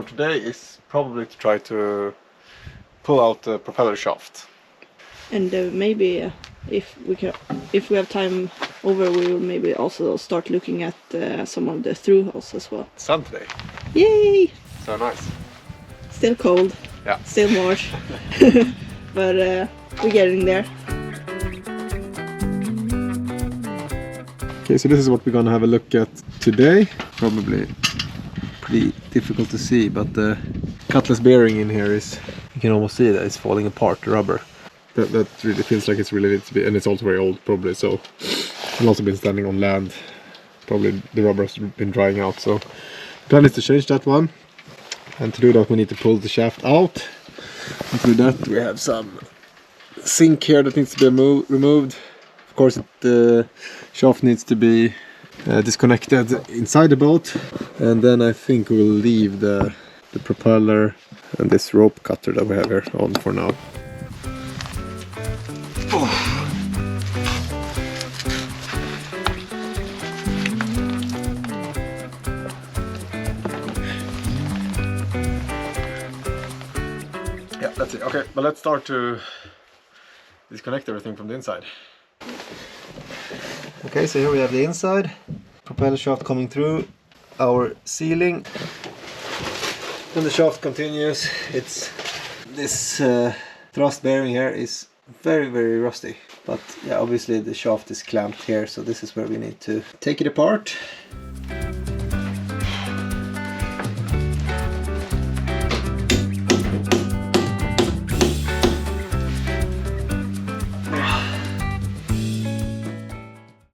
for today is probably to try to pull out the propeller shaft. And maybe if we have time over, we will maybe also start looking at some of the through hulls as well. Sun today. Yay! So nice. Still cold. Yeah. Still March. But we're getting there. Okay, so this is what we're gonna have a look at today. Probably pretty difficult to see, but the cutlass bearing in here is, you can almost see that it's falling apart, the rubber. That really feels like it's really needs to be, and it's also very old probably, so I've also been standing on land. Probably the rubber has been drying out, so the plan is to change that one. And to do that we need to pull the shaft out. And to do that we have some zinc here that needs to be removed. Of course the shaft needs to be disconnected inside the boat, and then I think we'll leave the propeller and this rope cutter that we have here on for now. Yeah, that's it. Okay, but let's start to disconnect everything from the inside. Okay, so here we have the inside. Propeller shaft coming through our ceiling. Then the shaft continues. It's this thrust bearing here is very, very rusty. But yeah, obviously the shaft is clamped here, so this is where we need to take it apart.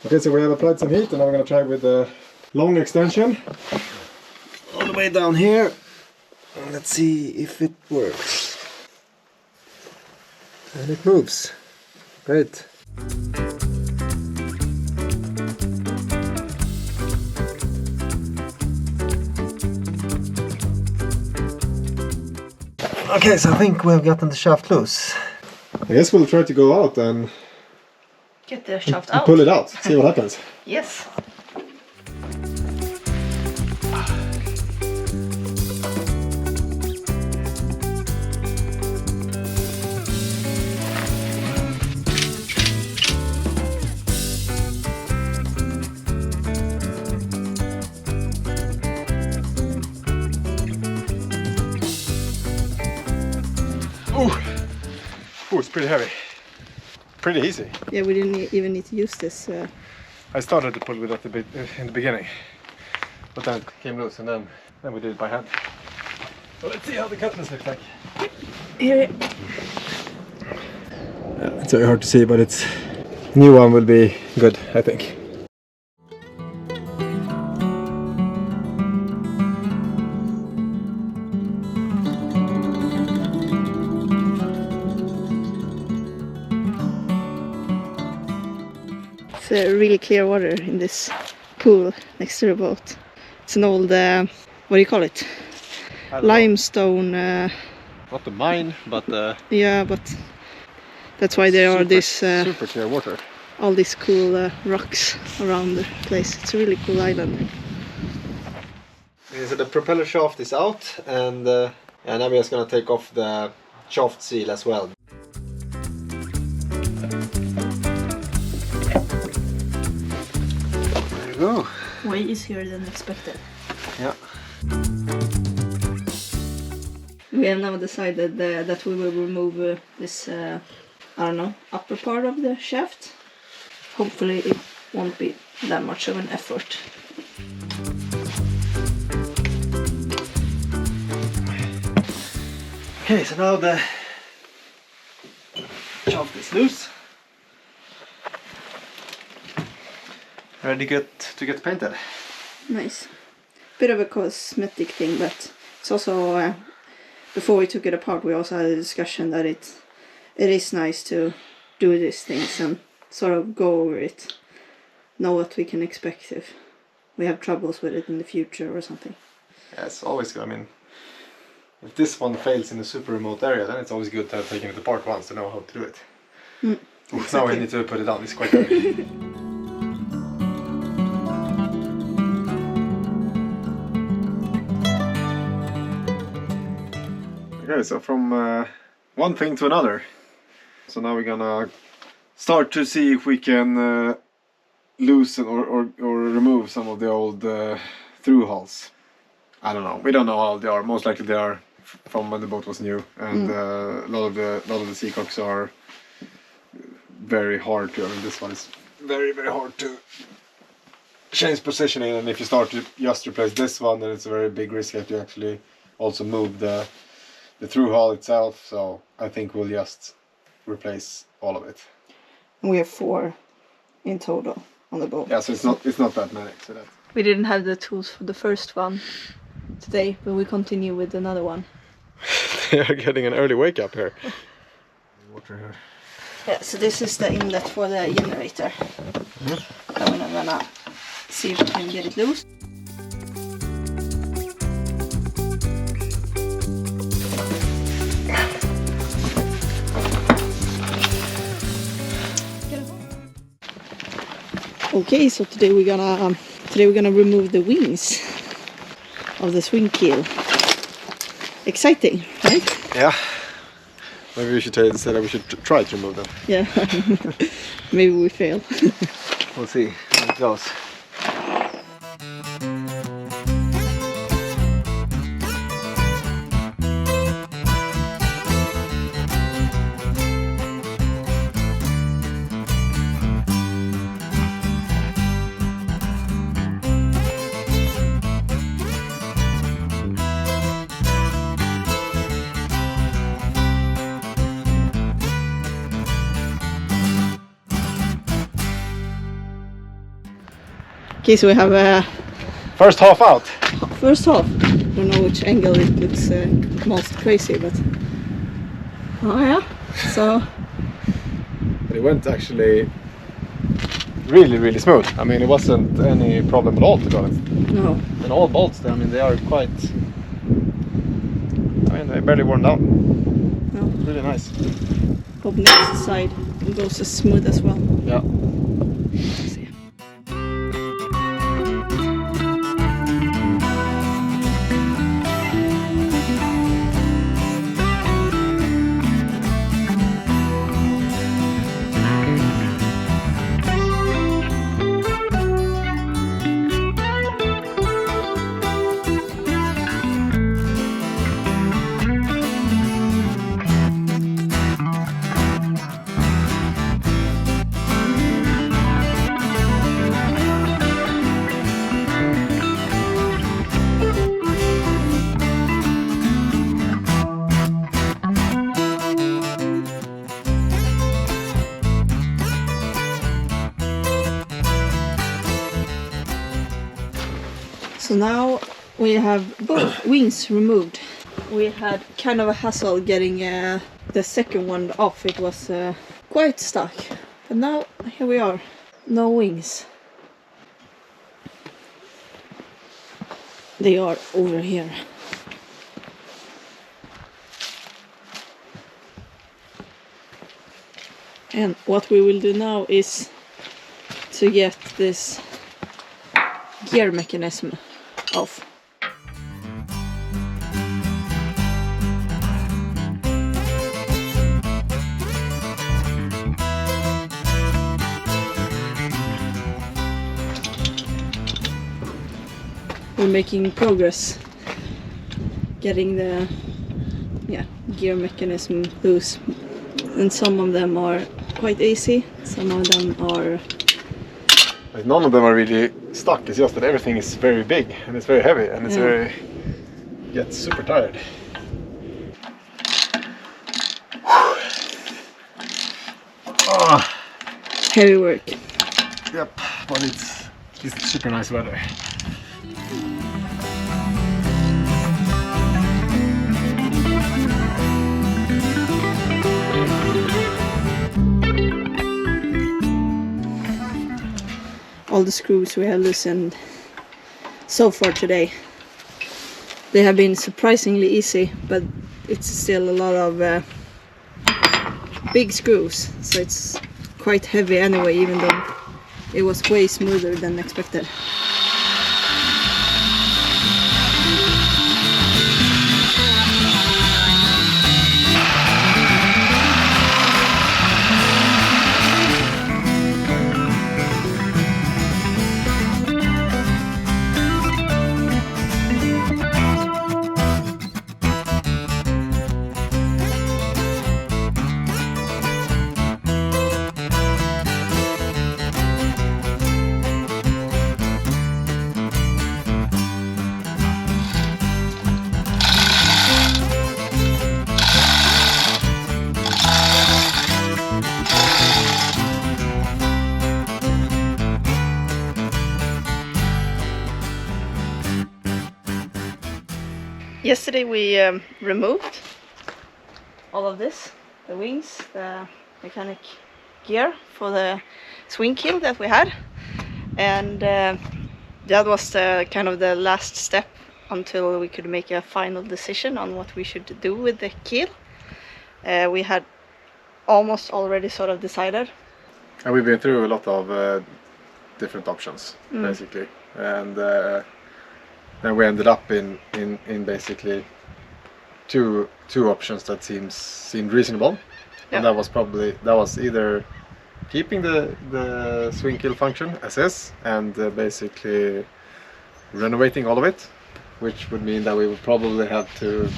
Okay, so we have applied some heat, and now we're going to try with the long extension all the way down here. And let's see if it works. And it moves. Great. Okay, so I think we've gotten the shaft loose. I guess we'll try to go out and Get the shaft out. pull it out, see what happens. Yes. Oh, it's pretty heavy. Pretty easy. Yeah, we didn't even need to use this. I started to pull with it a bit in the beginning, but then it came loose, and then we did it by hand. So let's see how the cutlass looks like. Here. It's very hard to see, but it's new one will be good, I think. It's really clear water in this pool next to the boat. It's an old, what do you call it? Limestone. Not the mine, but Yeah, but that's why there are this super clear water. all these cool rocks around the place. It's a really cool island. Okay, so the propeller shaft is out, and now we're just gonna take off the shaft seal as well. There you go. Way easier than expected. Yeah. We have now decided that we will remove this, I don't know, upper part of the shaft. Hopefully it won't be that much of an effort. Okay, so now the shaft is loose. Ready to get painted. Nice. Bit of a cosmetic thing, but it's also, before we took it apart, we also had a discussion that it is nice to do these things and sort of go over it. Know what we can expect if we have troubles with it in the future or something. Yeah, it's always good. I mean, if this one fails in a super remote area, then it's always good to have taken it apart once to know how to do it. Exactly. Now we need to put it down, it's quite heavy. Okay, so from one thing to another. So now we're gonna start to see if we can loosen or remove some of the old through hulls. I don't know. We don't know how old they are. Most likely they are from when the boat was new, and a lot of the seacocks are very hard to. I mean, this one is very hard to change positioning, and if you start to just replace this one, then it's a very big risk that you actually also move the through hull itself. So I think we'll just replace all of it. We have 4 in total on the boat. Yeah, so it's not that many. So we didn't have the tools for the first one today, but we continue with another one. They are getting an early wake up here. Water here. Yeah, so this is the inlet for the generator. And we're gonna see if we can get it loose. Okay, so today we're gonna remove the wings of the swing keel. Exciting, right? Yeah. Maybe we should say that we should try to remove them. Yeah. Maybe we fail. We'll see how it goes. Okay, so we have First half out. first half. Don't know which angle it looks most crazy, but oh yeah. So But it went actually really smooth. I mean, it wasn't any problem at all, to be honest. no. And all bolts, I mean, they are quite. I mean, they barely worn down. No. Really nice. Hope next side goes as smooth as well. Yeah. Let's see. So now we have both wings removed. We had kind of a hassle getting the second one off. It was quite stuck. But now here we are. No wings. They are over here. And what we will do now is to get this gear mechanism off. We're making progress getting the gear mechanism loose, and some of them are quite easy, some of them are none of them are really stuck. It's just that everything is very big and it's very heavy and it's gets super tired. heavy work. Yep, but it's super nice weather. All the screws we have loosened so far today. They have been surprisingly easy, but it's still a lot of big screws, so it's quite heavy anyway, even though it was way smoother than expected. Yesterday we removed all of this, the wings, the mechanic gear for the swing keel that we had, and that was kind of the last step until we could make a final decision on what we should do with the keel. We had almost already sort of decided. And we've been through a lot of different options, basically, and then we ended up in basically two options that seemed reasonable. Yeah. And that was either keeping the swing keel function as is and basically renovating all of it, which would mean that we would probably have to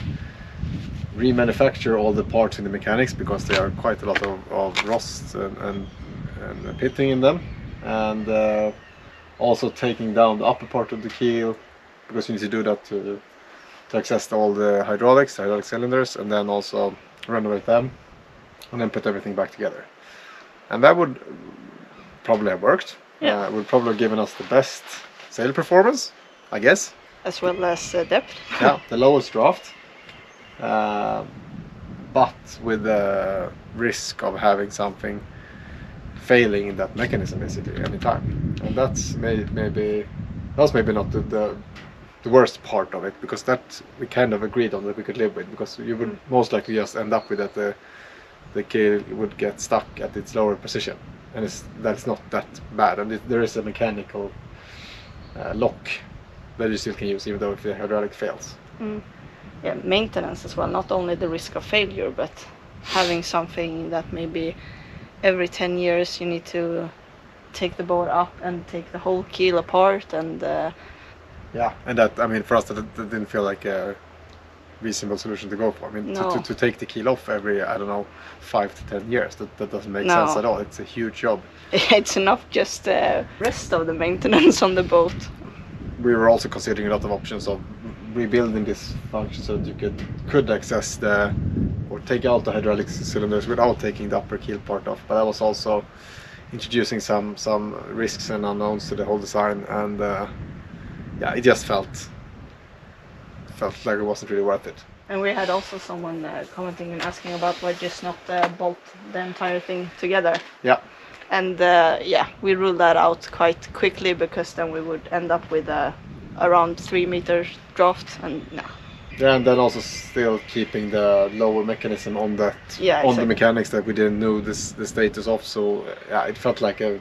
remanufacture all the parts in the mechanics because there are quite a lot of rust and pitting in them, and also taking down the upper part of the keel because you need to do that to access all the hydraulic cylinders, and then also renovate them and then put everything back together. And that would probably have worked. Yeah. It would probably have given us the best sail performance, I guess. As well as depth. Yeah, the lowest draft. But with the risk of having something failing in that mechanism basically any time. And that's maybe not the worst part of it, because that we kind of agreed on that we could live with, because you would most likely just end up with that the keel would get stuck at its lower position, and that's not that bad, and there is a mechanical lock that you still can use even though if the hydraulic fails. Yeah, maintenance as well, not only the risk of failure, but having something that maybe every 10 years you need to take the boat up and take the whole keel apart, and yeah, and that, I mean, for us that didn't feel like a reasonable solution to go for. I mean, No. to take the keel off every, I don't know, 5 to 10 years, that doesn't make No. sense at all. It's a huge job. it's enough just the rest of the maintenance on the boat. We were also considering a lot of options of rebuilding this function so that you could access or take out the hydraulic cylinders without taking the upper keel part off. But that was also introducing some risks and unknowns to the whole design, and yeah, it just felt like it wasn't really worth it. And we had also someone commenting and asking about why just not bolt the entire thing together. Yeah. And yeah, we ruled that out quite quickly, because then we would end up with around 3 meters draft, and no. Yeah, and then also still keeping the lower mechanism on that, Yeah, on the exactly. mechanics that we didn't know the status of. So yeah, it felt like a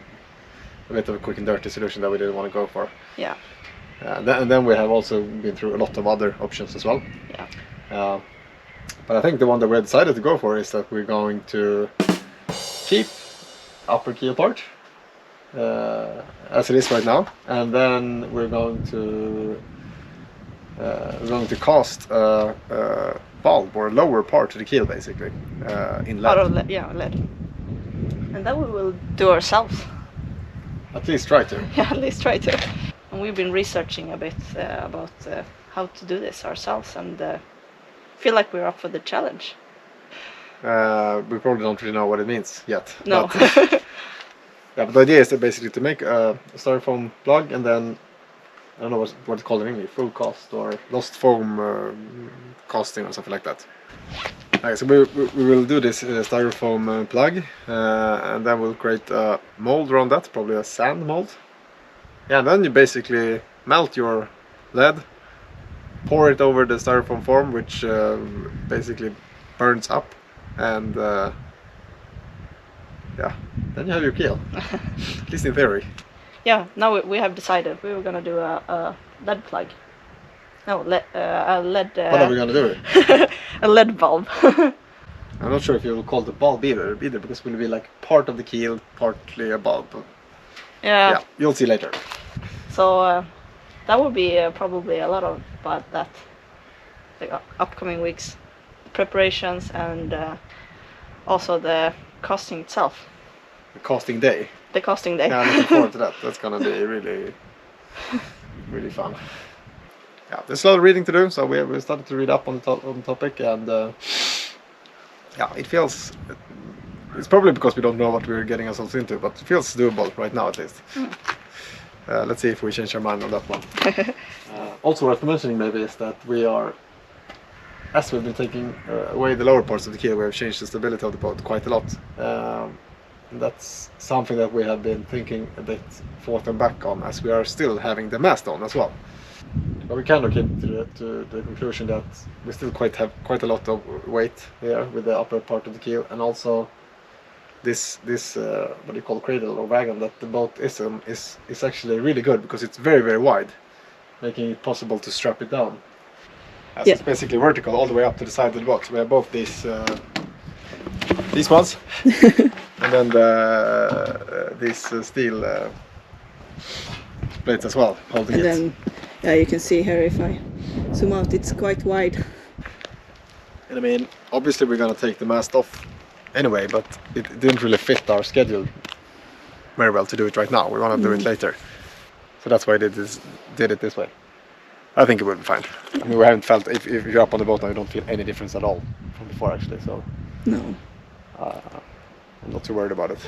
bit of a quick and dirty solution that we didn't want to go for. Yeah. And then we have also been through a lot of other options as well. Yeah. But I think the one that we decided to go for is that we're going to keep upper keel part as it is right now, and then we're going to cast a bulb or a lower part to the keel basically in lead. Out of lead, yeah, lead. And that we will do ourselves. At least try to. Yeah, at least try to. And we've been researching a bit about how to do this ourselves, and feel like we're up for the challenge. We probably don't really know what it means yet. No. But, yeah, but the idea is basically to make a styrofoam plug, and then I don't know what it's called in English, full cast or lost foam casting or something like that. Okay, so we will do this styrofoam plug, and then we'll create a mold around that, probably a sand mold. Yeah, and then you basically melt your lead, pour it over the styrofoam form, which basically burns up, and yeah, then you have your keel, at least in theory. Yeah, now we have decided we were gonna do a lead plug. No, a lead. What are we gonna do? A lead bulb. I'm not sure if you will call it a bulb either, because it will be like part of the keel, partly a bulb. Yeah, you'll see later. So that will be probably a lot about that, the upcoming weeks, preparations, and also the casting itself. The casting day. The casting day. Yeah, I'm looking forward to that. That's gonna be really, really fun. Yeah, there's a lot of reading to do, so we started to read up on the topic, and yeah, it feels. It's probably because we don't know what we're getting ourselves into, but it feels doable right now at least. Let's see if we change our mind on that one. Also worth mentioning maybe is that we are as we've been taking away the lower parts of the keel, we have changed the stability of the boat quite a lot. And that's something that we have been thinking a bit forth and back on, as we are still having the mast on as well. But we kind of came to the conclusion that we still have quite a lot of weight here with the upper part of the keel, and also this what do you call, cradle or wagon that the boat is on is actually really good, because it's very, very wide, making it possible to strap it down. As it's basically vertical all the way up to the side of the boat. We have both these ones and then these steel plates as well holding it. And then you can see here, if I zoom out, it's quite wide. And I mean, obviously we're gonna take the mast off anyway, but it didn't really fit our schedule very well to do it right now. We want to do it later, so that's why I did it this way. I think it will be fine. I mean, we haven't felt, if you're up on the boat now, you don't feel any difference at all from before actually, so No. I'm not too worried about it.